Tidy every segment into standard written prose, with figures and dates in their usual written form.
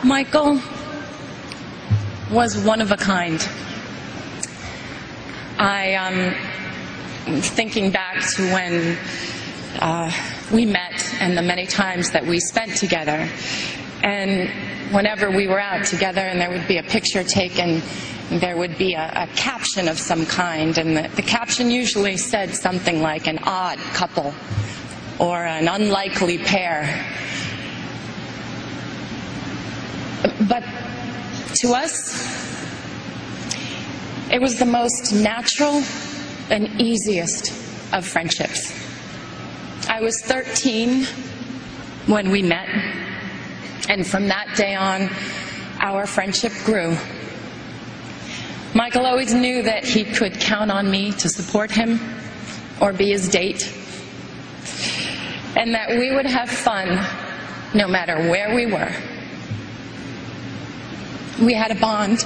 Michael was one of a kind. Thinking back to when we met and the many times that we spent together. And whenever we were out together and there would be a picture taken, there would be a caption of some kind. And the caption usually said something like an odd couple or an unlikely pair. But to us, it was the most natural and easiest of friendships. I was 13 when we met, and from that day on, our friendship grew. Michael always knew that he could count on me to support him or be his date, and that we would have fun no matter where we were. We had a bond.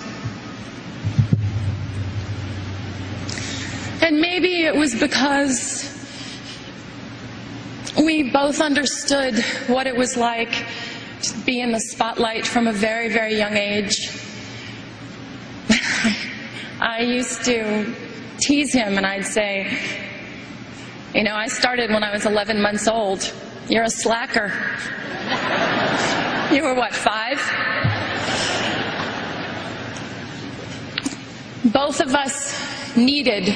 And maybe it was because we both understood what it was like to be in the spotlight from a very, very young age. I used to tease him and I'd say, you know, I started when I was 11 months old. You're a slacker. You were what, 5? Both of us needed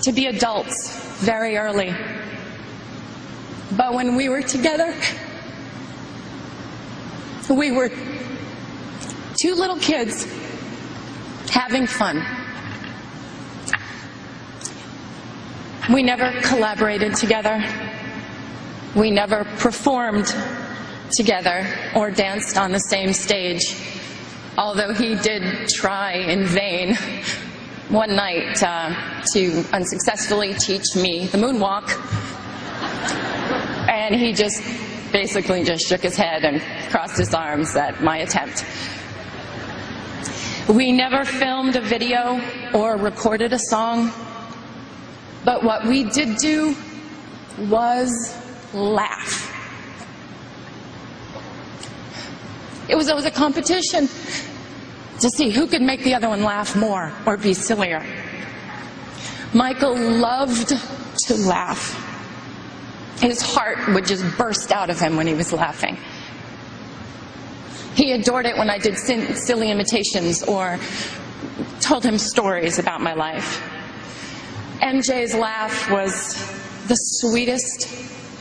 to be adults very early. But when we were together, we were two little kids having fun. We never collaborated together. We never performed together or danced on the same stage, although he did try in vain one night to unsuccessfully teach me the moonwalk. And he just basically just shook his head and crossed his arms at my attempt. We never filmed a video or recorded a song, but what we did do was laugh. It was always a competition to see who could make the other one laugh more or be sillier. Michael loved to laugh. His heart would just burst out of him when he was laughing. He adored it when I did silly imitations or told him stories about my life. MJ's laugh was the sweetest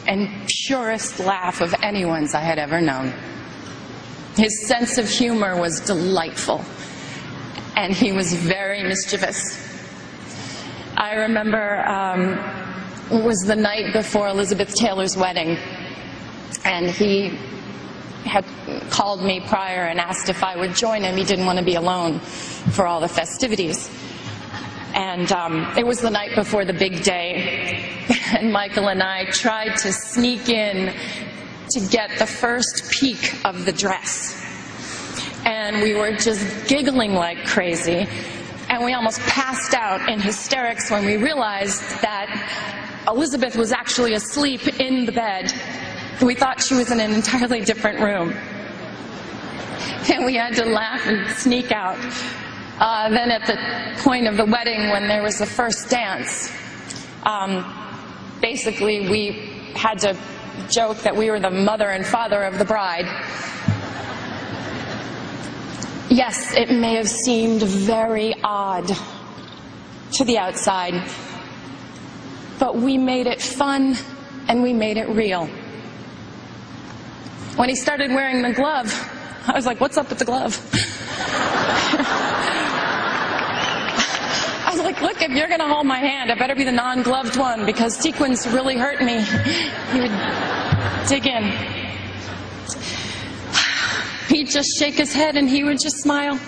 and purest laugh of anyone's I had ever known. His sense of humor was delightful, and he was very mischievous. I remember it was the night before Elizabeth Taylor's wedding, and he had called me prior and asked if I would join him. He didn't want to be alone for all the festivities. And it was the night before the big day, and Michael and I tried to sneak in to get the first peek of the dress. And we were just giggling like crazy, and we almost passed out in hysterics when we realized that Elizabeth was actually asleep in the bed. We thought she was in an entirely different room. And we had to laugh and sneak out. Then at the point of the wedding, when there was the first dance, basically we had to joke that we were the mother and father of the bride. Yes, it may have seemed very odd to the outside, but we made it fun and we made it real. When he started wearing the glove, I was like, what's up with the glove? I was like, look, if you're going to hold my hand, it better be the non-gloved one, because sequins really hurt me. He would dig in. He'd just shake his head and he would just smile.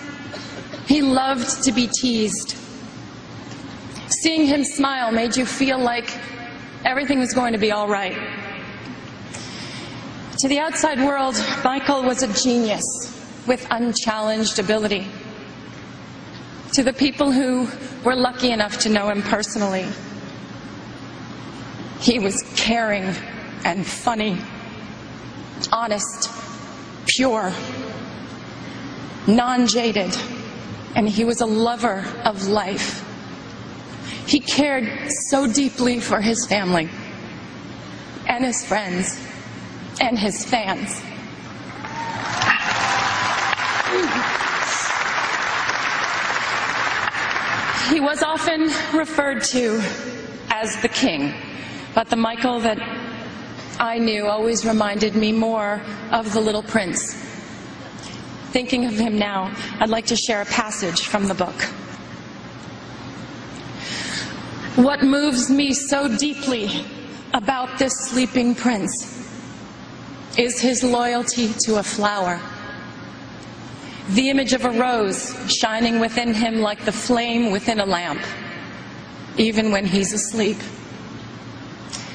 He loved to be teased. Seeing him smile made you feel like everything was going to be all right. To the outside world, Michael was a genius with unchallenged ability. To the people who were lucky enough to know him personally, he was caring and funny, honest, pure, non-jaded, and he was a lover of life. He cared so deeply for his family and his friends and his fans. He was often referred to as the king, but the Michael that I knew always reminded me more of the little prince. Thinking of him now, I'd like to share a passage from the book. What moves me so deeply about this sleeping prince is his loyalty to a flower. The image of a rose shining within him like the flame within a lamp, even when he's asleep.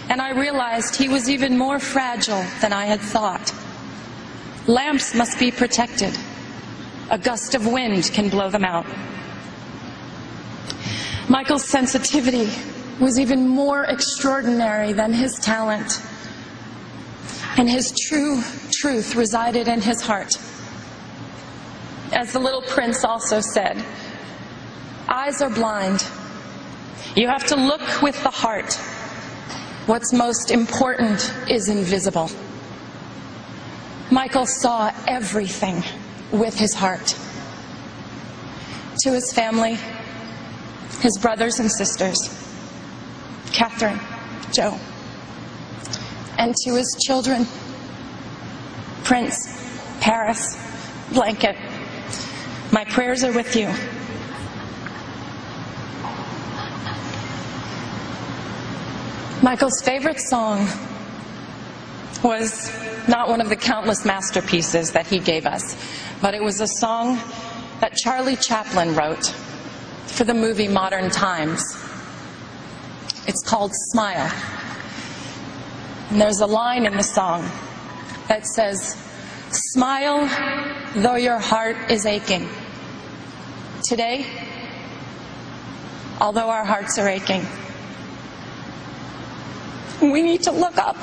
And I realized he was even more fragile than I had thought. Lamps must be protected. A gust of wind can blow them out. Michael's sensitivity was even more extraordinary than his talent, and his true truth resided in his heart. As the little prince also said, eyes are blind. You have to look with the heart. What's most important is invisible. Michael saw everything with his heart. To his family, his brothers and sisters, Catherine, Joe, and to his children, Prince, Paris, Blanket, my prayers are with you. Michael's favorite song was not one of the countless masterpieces that he gave us, but it was a song that Charlie Chaplin wrote for the movie Modern Times. It's called Smile. And there's a line in the song that says, "Smile though your heart is aching." Today, although our hearts are aching, we need to look up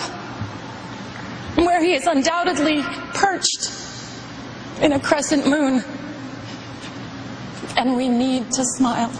where he is undoubtedly perched in a crescent moon, and we need to smile.